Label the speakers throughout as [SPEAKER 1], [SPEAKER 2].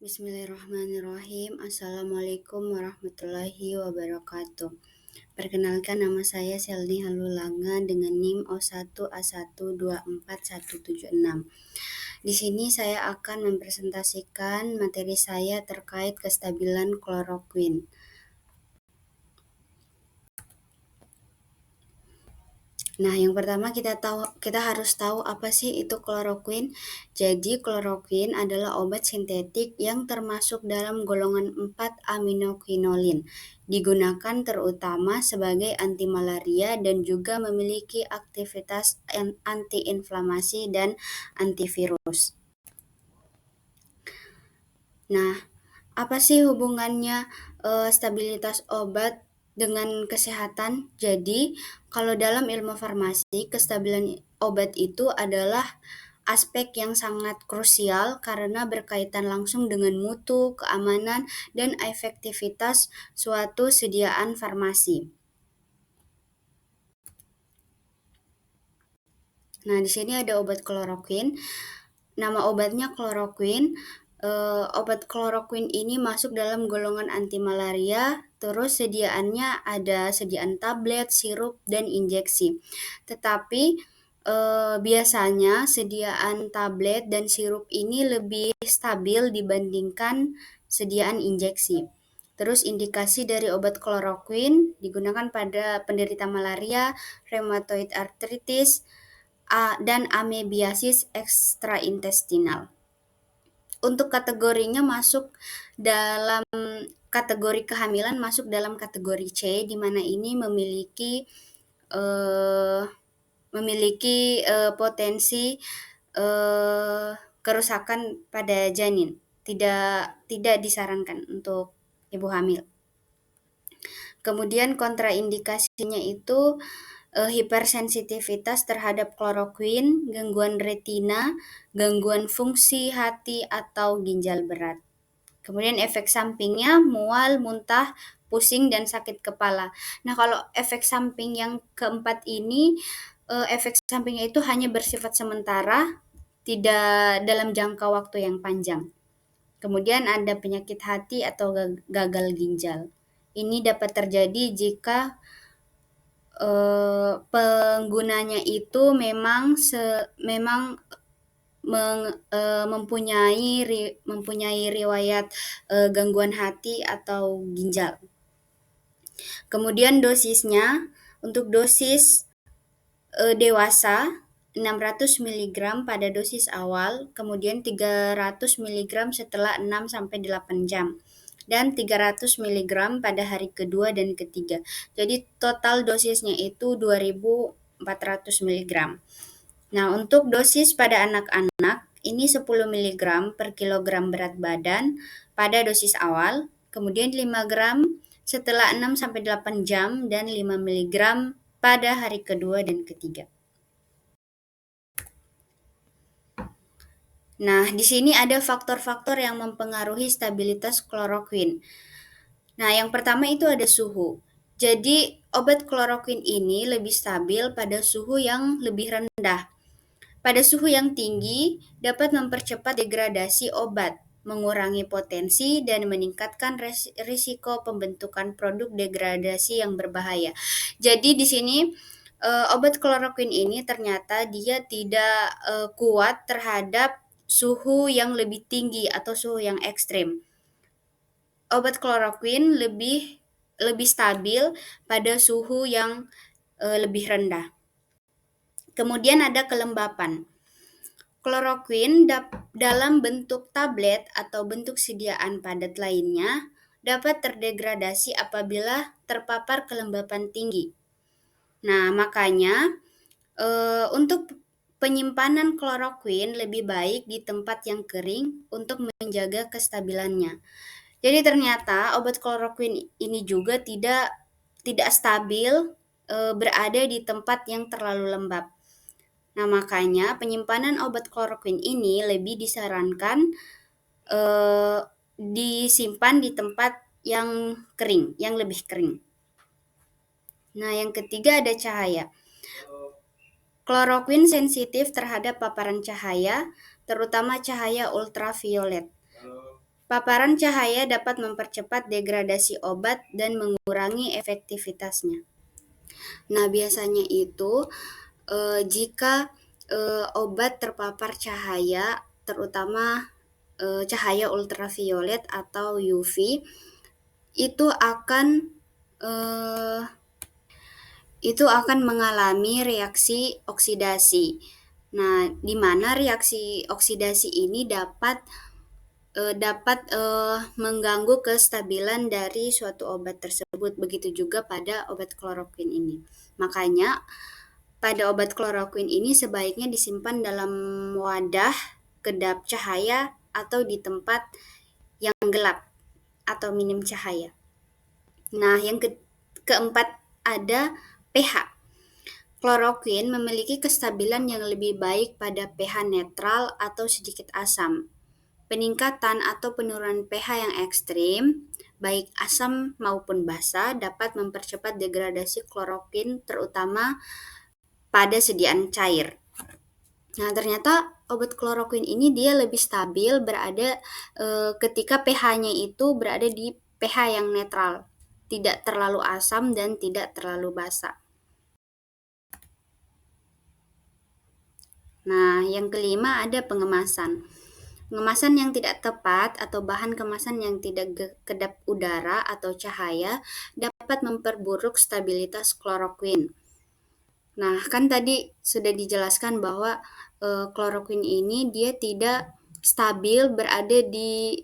[SPEAKER 1] Bismillahirrahmanirrahim. Assalamualaikum warahmatullahi wabarakatuh. Perkenalkan, nama saya Selni Halulanga dengan NIM O1A1241176. Di sini saya akan mempresentasikan materi saya terkait kestabilan kloroquine. Nah, yang pertama kita harus tahu apa sih itu kloroquine. Jadi, kloroquine adalah obat sintetik yang termasuk dalam golongan 4-aminoquinolin. Digunakan terutama sebagai anti malaria dan juga memiliki aktivitas antiinflamasi dan antivirus. Nah, apa sih hubungannya stabilitas obat dengan kesehatan? Jadi, kalau dalam ilmu farmasi, kestabilan obat itu adalah aspek yang sangat krusial karena berkaitan langsung dengan mutu, keamanan, dan efektivitas suatu sediaan farmasi. Nah, di sini ada obat kloroquine. Nama obatnya kloroquine. Obat kloroquine ini masuk dalam golongan anti malaria. Terus sediaannya ada sediaan tablet, sirup, dan injeksi. Tetapi biasanya sediaan tablet dan sirup ini lebih stabil dibandingkan sediaan injeksi. Terus indikasi dari obat kloroquine digunakan pada penderita malaria, rheumatoid arthritis, dan amebiasis ekstraintestinal. Untuk kategorinya masuk dalam kategori kehamilan, masuk dalam kategori C, di mana ini memiliki potensi kerusakan pada janin. Tidak disarankan untuk ibu hamil. Kemudian kontraindikasinya itu hipersensitivitas terhadap kloroquine, gangguan retina, gangguan fungsi hati atau ginjal berat. Kemudian efek sampingnya mual, muntah, pusing, dan sakit kepala. Nah, kalau efek samping yang keempat ini, efek sampingnya itu hanya bersifat sementara, tidak dalam jangka waktu yang panjang. Kemudian ada penyakit hati atau gagal ginjal. Ini dapat terjadi jika penggunanya itu memang mempunyai riwayat gangguan hati atau ginjal. Kemudian dosisnya, untuk dosis dewasa 600 mg pada dosis awal, kemudian 300 mg setelah 6-8 jam. Dan 300 mg pada hari kedua dan ketiga. Jadi total dosisnya itu 2.400 mg. Nah, untuk dosis pada anak-anak, ini 10 mg per kilogram berat badan pada dosis awal, kemudian 5 gram setelah 6-8 jam, dan 5 mg pada hari kedua dan ketiga. Nah, di sini ada faktor-faktor yang mempengaruhi stabilitas kloroquine. Nah, yang pertama itu ada suhu. Jadi, obat kloroquine ini lebih stabil pada suhu yang lebih rendah. Pada suhu yang tinggi dapat mempercepat degradasi obat, mengurangi potensi, dan meningkatkan risiko pembentukan produk degradasi yang berbahaya. Jadi di sini obat kloroquine ini ternyata dia tidak kuat terhadap suhu yang lebih tinggi atau suhu yang ekstrim. Obat kloroquine lebih stabil pada suhu yang lebih rendah. Kemudian ada kelembapan. Kloroquine dalam bentuk tablet atau bentuk sediaan padat lainnya dapat terdegradasi apabila terpapar kelembapan tinggi. Nah, makanya untuk penyimpanan kloroquine lebih baik di tempat yang kering untuk menjaga kestabilannya. Jadi ternyata obat kloroquine ini juga tidak stabil berada di tempat yang terlalu lembab. Nah, makanya penyimpanan obat kloroquine ini lebih disarankan disimpan di tempat yang kering, yang lebih kering. Nah, yang ketiga ada cahaya. Kloroquine sensitif terhadap paparan cahaya, terutama cahaya ultraviolet. Paparan cahaya dapat mempercepat degradasi obat dan mengurangi efektivitasnya. Nah, biasanya itu jika obat terpapar cahaya, terutama cahaya ultraviolet atau UV, itu akan eh, mengalami reaksi oksidasi. Nah, di mana reaksi oksidasi ini dapat mengganggu kestabilan dari suatu obat tersebut. Begitu juga pada obat kloroquine ini. Makanya pada obat kloroquine ini sebaiknya disimpan dalam wadah kedap cahaya atau di tempat yang gelap atau minim cahaya. Nah, yang keempat ada pH. Kloroquine memiliki kestabilan yang lebih baik pada pH netral atau sedikit asam. Peningkatan atau penurunan pH yang ekstrim, baik asam maupun basa, dapat mempercepat degradasi kloroquine terutama pada sediaan cair. Nah, ternyata obat kloroquine ini dia lebih stabil berada ketika pH-nya itu berada di pH yang netral, tidak terlalu asam dan tidak terlalu basa. Nah, yang kelima ada pengemasan. Pengemasan yang tidak tepat atau bahan kemasan yang tidak kedap udara atau cahaya dapat memperburuk stabilitas kloroquine. Nah, kan tadi sudah dijelaskan bahwa kloroquine ini dia tidak stabil berada di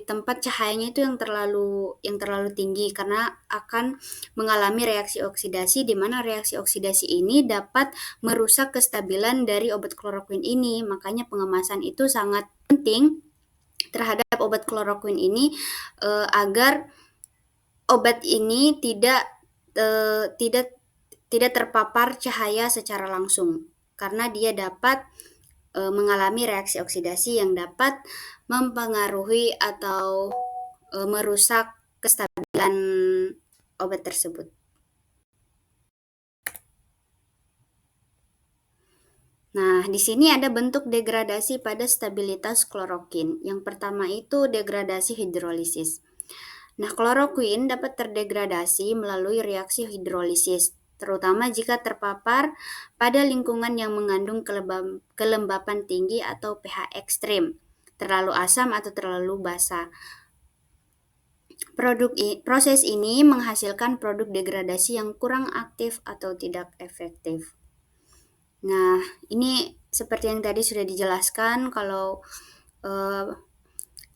[SPEAKER 1] tempat cahayanya itu yang terlalu tinggi karena akan mengalami reaksi oksidasi, di mana reaksi oksidasi ini dapat merusak kestabilan dari obat kloroquine ini. Makanya pengemasan itu sangat penting terhadap obat kloroquine ini agar obat ini tidak terpapar cahaya secara langsung karena dia dapat mengalami reaksi oksidasi yang dapat mempengaruhi atau merusak kestabilan obat tersebut. Nah, di sini ada bentuk degradasi pada stabilitas kloroquine. Yang pertama itu degradasi hidrolisis. Nah, kloroquine dapat terdegradasi melalui reaksi hidrolisis, terutama jika terpapar pada lingkungan yang mengandung kelembapan tinggi atau pH ekstrim, terlalu asam atau terlalu basa. Proses ini menghasilkan produk degradasi yang kurang aktif atau tidak efektif. Nah, ini seperti yang tadi sudah dijelaskan kalau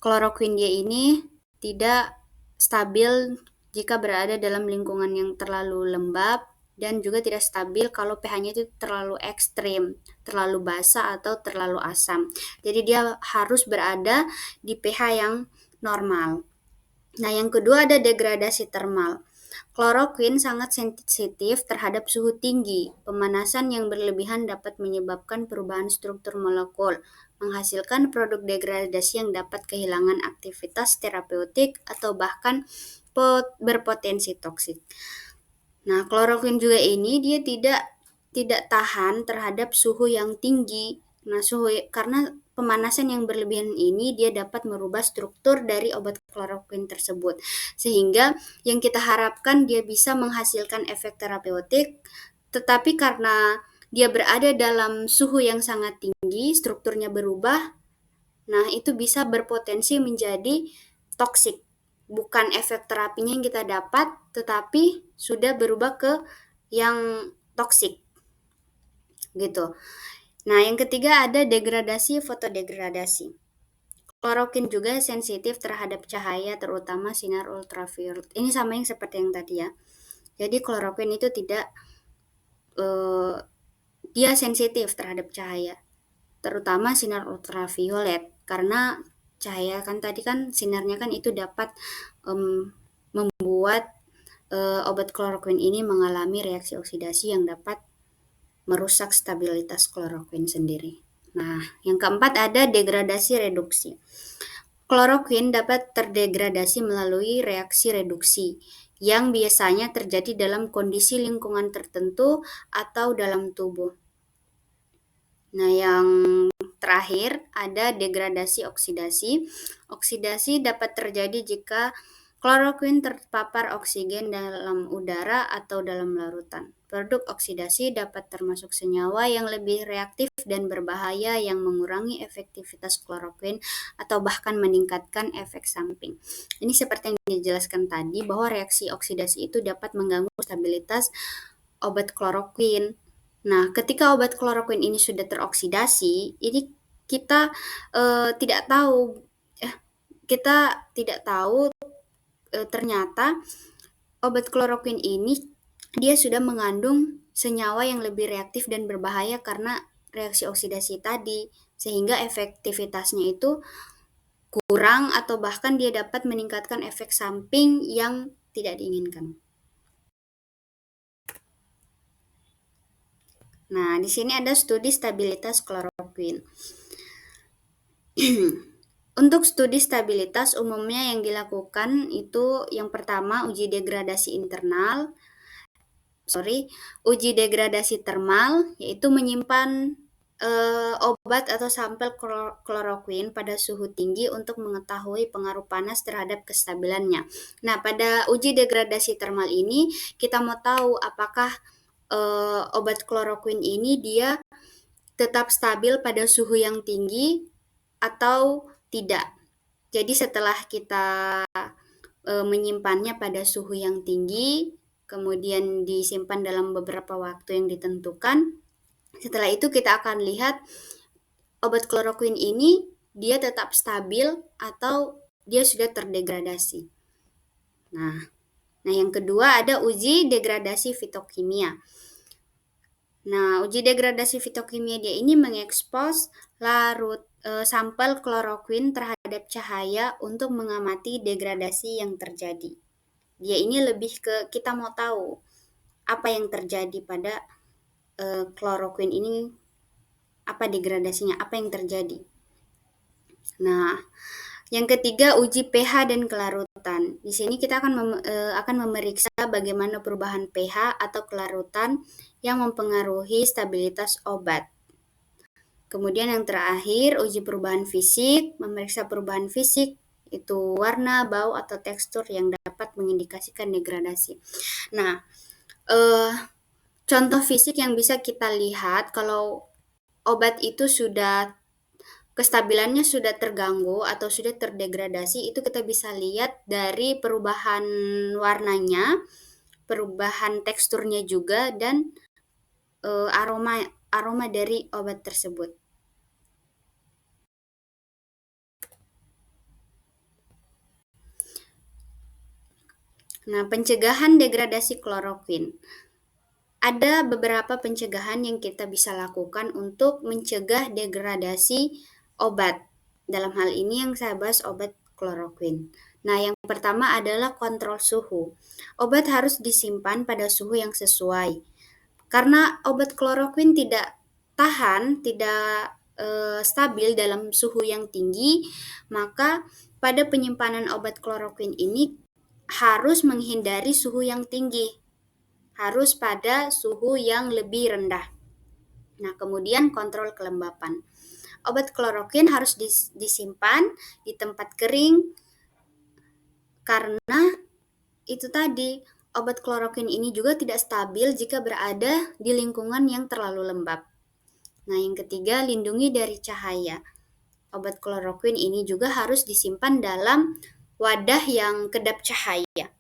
[SPEAKER 1] kloroquine dia ini tidak stabil jika berada dalam lingkungan yang terlalu lembab dan juga tidak stabil kalau pH-nya itu terlalu ekstrim, terlalu basa atau terlalu asam. Jadi dia harus berada di pH yang normal. Nah, yang kedua ada degradasi termal. Kloroquine sangat sensitif terhadap suhu tinggi. Pemanasan yang berlebihan dapat menyebabkan perubahan struktur molekul, menghasilkan produk degradasi yang dapat kehilangan aktivitas terapeutik atau bahkan berpotensi toksik. Nah, kloroquine juga ini dia tidak tahan terhadap suhu yang tinggi. Nah, karena pemanasan yang berlebihan ini dia dapat merubah struktur dari obat kloroquine tersebut. Sehingga yang kita harapkan dia bisa menghasilkan efek terapeutik, tetapi karena dia berada dalam suhu yang sangat tinggi, strukturnya berubah, nah itu bisa berpotensi menjadi toksik. Bukan efek terapinya yang kita dapat, tetapi sudah berubah ke yang toksik. Gitu. Nah, yang ketiga ada degradasi fotodegradasi. Kloroquine juga sensitif terhadap cahaya, terutama sinar ultraviolet. Ini sama yang seperti yang tadi ya. Jadi kloroquine itu dia sensitif terhadap cahaya, terutama sinar ultraviolet. Karena cahaya kan tadi kan sinarnya kan itu dapat membuat obat kloroquine ini mengalami reaksi oksidasi yang dapat merusak stabilitas kloroquine sendiri. Nah, yang keempat ada degradasi reduksi. Kloroquine dapat terdegradasi melalui reaksi reduksi yang biasanya terjadi dalam kondisi lingkungan tertentu atau dalam tubuh. Nah, yang terakhir ada degradasi oksidasi. Oksidasi dapat terjadi jika kloroquine terpapar oksigen dalam udara atau dalam larutan. Produk oksidasi dapat termasuk senyawa yang lebih reaktif dan berbahaya yang mengurangi efektivitas kloroquine atau bahkan meningkatkan efek samping. Ini seperti yang dijelaskan tadi bahwa reaksi oksidasi itu dapat mengganggu stabilitas obat kloroquine. Nah, ketika obat kloroquine ini sudah teroksidasi, ini kita tidak tahu eh, kita tidak tahu ternyata obat kloroquine ini dia sudah mengandung senyawa yang lebih reaktif dan berbahaya karena reaksi oksidasi tadi, sehingga efektivitasnya itu kurang atau bahkan dia dapat meningkatkan efek samping yang tidak diinginkan. Nah, di sini ada studi stabilitas kloroquine. Untuk studi stabilitas umumnya yang dilakukan itu yang pertama uji degradasi termal, yaitu menyimpan obat atau sampel kloroquine pada suhu tinggi untuk mengetahui pengaruh panas terhadap kestabilannya. Nah, pada uji degradasi termal ini kita mau tahu apakah obat kloroquine ini dia tetap stabil pada suhu yang tinggi atau tidak. Jadi setelah kita menyimpannya pada suhu yang tinggi, kemudian disimpan dalam beberapa waktu yang ditentukan. Setelah itu kita akan lihat obat kloroquine ini dia tetap stabil atau dia sudah terdegradasi. Nah, yang kedua ada uji degradasi fitokimia. Nah, uji degradasi fitokimia dia ini mengekspos sampel kloroquine terhadap cahaya untuk mengamati degradasi yang terjadi. Dia ini lebih ke kita mau tahu apa yang terjadi pada kloroquine ini, apa degradasinya, apa yang terjadi. Nah, yang ketiga uji pH dan kelarutan. Di sini kita akan memeriksa bagaimana perubahan pH atau kelarutan yang mempengaruhi stabilitas obat. Kemudian yang terakhir uji perubahan fisik, memeriksa perubahan fisik itu warna, bau atau tekstur yang dapat mengindikasikan degradasi. Nah, contoh fisik yang bisa kita lihat kalau obat itu sudah kestabilannya sudah terganggu atau sudah terdegradasi, itu kita bisa lihat dari perubahan warnanya, perubahan teksturnya juga, dan aroma dari obat tersebut. Nah, pencegahan degradasi kloroquine. Ada beberapa pencegahan yang kita bisa lakukan untuk mencegah degradasi obat. Dalam hal ini yang saya bahas obat kloroquine. Nah, yang pertama adalah kontrol suhu. Obat harus disimpan pada suhu yang sesuai. Karena obat kloroquine tidak stabil dalam suhu yang tinggi, maka pada penyimpanan obat kloroquine ini harus menghindari suhu yang tinggi, harus pada suhu yang lebih rendah. Nah, kemudian kontrol kelembapan. Obat kloroquine harus disimpan di tempat kering karena itu tadi, obat kloroquine ini juga tidak stabil jika berada di lingkungan yang terlalu lembab. Nah, yang ketiga, lindungi dari cahaya. Obat kloroquine ini juga harus disimpan dalam wadah yang kedap cahaya.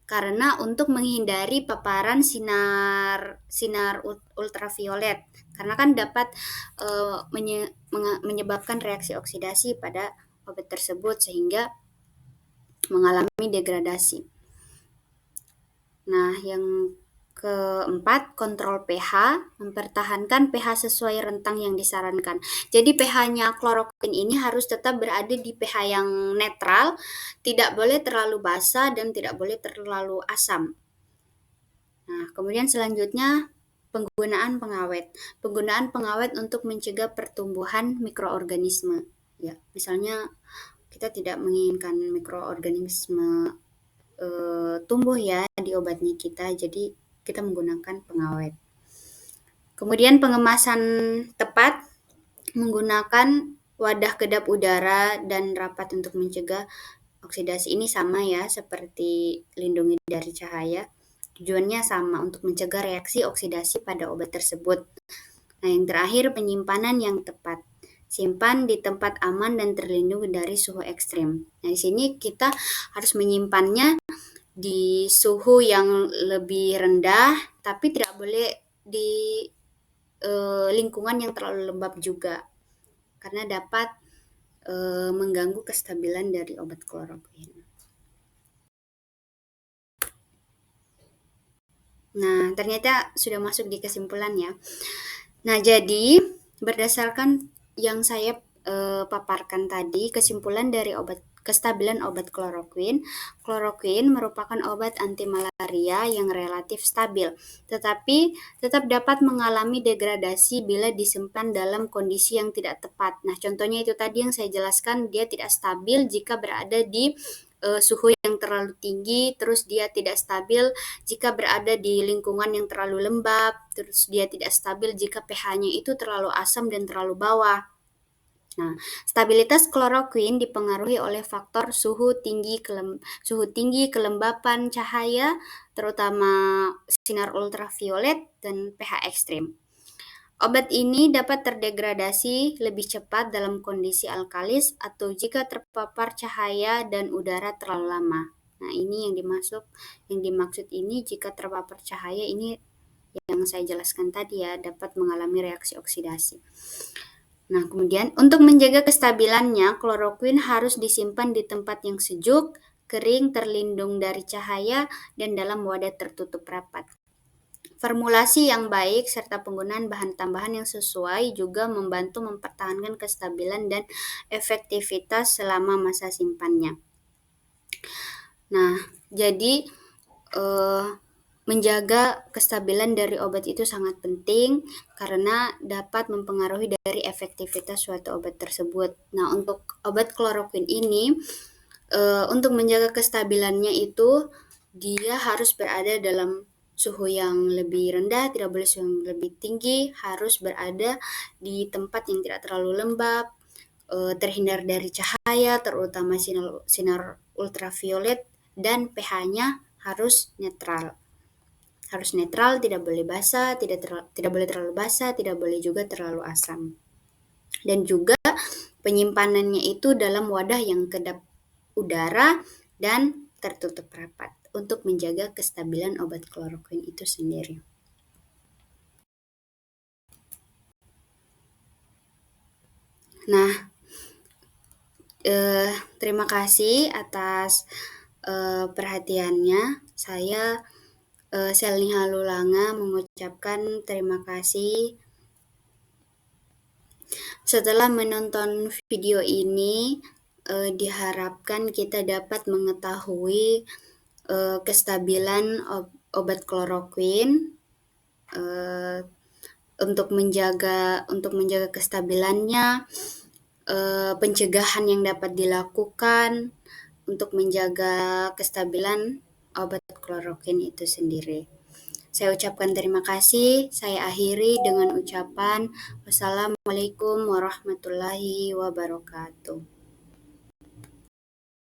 [SPEAKER 1] Karena untuk menghindari paparan sinar ultraviolet, karena kan dapat menyebabkan reaksi oksidasi pada obat tersebut sehingga mengalami degradasi. Nah, yang keempat, kontrol pH, mempertahankan pH sesuai rentang yang disarankan. Jadi pH-nya kloroquine ini harus tetap berada di pH yang netral, tidak boleh terlalu basah dan tidak boleh terlalu asam. Nah, kemudian selanjutnya penggunaan pengawet. Penggunaan pengawet untuk mencegah pertumbuhan mikroorganisme. Ya, misalnya kita tidak menginginkan mikroorganisme tumbuh ya di obatnya kita, jadi kita menggunakan pengawet. Kemudian pengemasan tepat menggunakan wadah kedap udara dan rapat untuk mencegah oksidasi. Ini sama ya seperti lindungi dari cahaya. Tujuannya sama untuk mencegah reaksi oksidasi pada obat tersebut. Nah, yang terakhir penyimpanan yang tepat. Simpan di tempat aman dan terlindung dari suhu ekstrim. Nah, di sini kita harus menyimpannya di suhu yang lebih rendah, tapi tidak boleh di lingkungan yang terlalu lembab juga, karena dapat mengganggu kestabilan dari obat kloroquine. Nah, ternyata sudah masuk di kesimpulan ya. Nah, jadi berdasarkan yang saya paparkan tadi, kesimpulan dari kestabilan obat kloroquine, kloroquine merupakan obat anti malaria yang relatif stabil, tetapi tetap dapat mengalami degradasi bila disimpan dalam kondisi yang tidak tepat. Nah, contohnya itu tadi yang saya jelaskan, dia tidak stabil jika berada di suhu yang terlalu tinggi, terus dia tidak stabil jika berada di lingkungan yang terlalu lembab, terus dia tidak stabil jika pH-nya itu terlalu asam dan terlalu bawah. Nah, stabilitas kloroquine dipengaruhi oleh faktor suhu tinggi, kelembapan cahaya, terutama sinar ultraviolet dan pH ekstrim. Obat ini dapat terdegradasi lebih cepat dalam kondisi alkalis atau jika terpapar cahaya dan udara terlalu lama. Nah, ini yang dimaksud ini jika terpapar cahaya ini yang saya jelaskan tadi ya, dapat mengalami reaksi oksidasi. Nah, kemudian untuk menjaga kestabilannya, kloroquine harus disimpan di tempat yang sejuk, kering, terlindung dari cahaya, dan dalam wadah tertutup rapat. Formulasi yang baik serta penggunaan bahan tambahan yang sesuai juga membantu mempertahankan kestabilan dan efektivitas selama masa simpannya. Nah, jadi menjaga kestabilan dari obat itu sangat penting karena dapat mempengaruhi dari efektivitas suatu obat tersebut. Nah, untuk obat kloroquine ini, untuk menjaga kestabilannya itu dia harus berada dalam suhu yang lebih rendah, tidak boleh suhu yang lebih tinggi, harus berada di tempat yang tidak terlalu lembab, terhindar dari cahaya, terutama sinar ultraviolet, dan pH-nya harus netral. Harus netral, tidak boleh basah, tidak boleh terlalu basah, tidak boleh juga terlalu asam. Dan juga penyimpanannya itu dalam wadah yang kedap udara dan tertutup rapat untuk menjaga kestabilan obat kloroquine itu sendiri. Nah, terima kasih atas perhatiannya. Saya Selni Halulanga mengucapkan terima kasih. Setelah menonton video ini, diharapkan kita dapat mengetahui kestabilan obat kloroquine, untuk menjaga kestabilannya, pencegahan yang dapat dilakukan untuk menjaga kestabilan obat kloroquine itu sendiri. Saya ucapkan terima kasih. Saya akhiri dengan ucapan wassalamualaikum warahmatullahi wabarakatuh.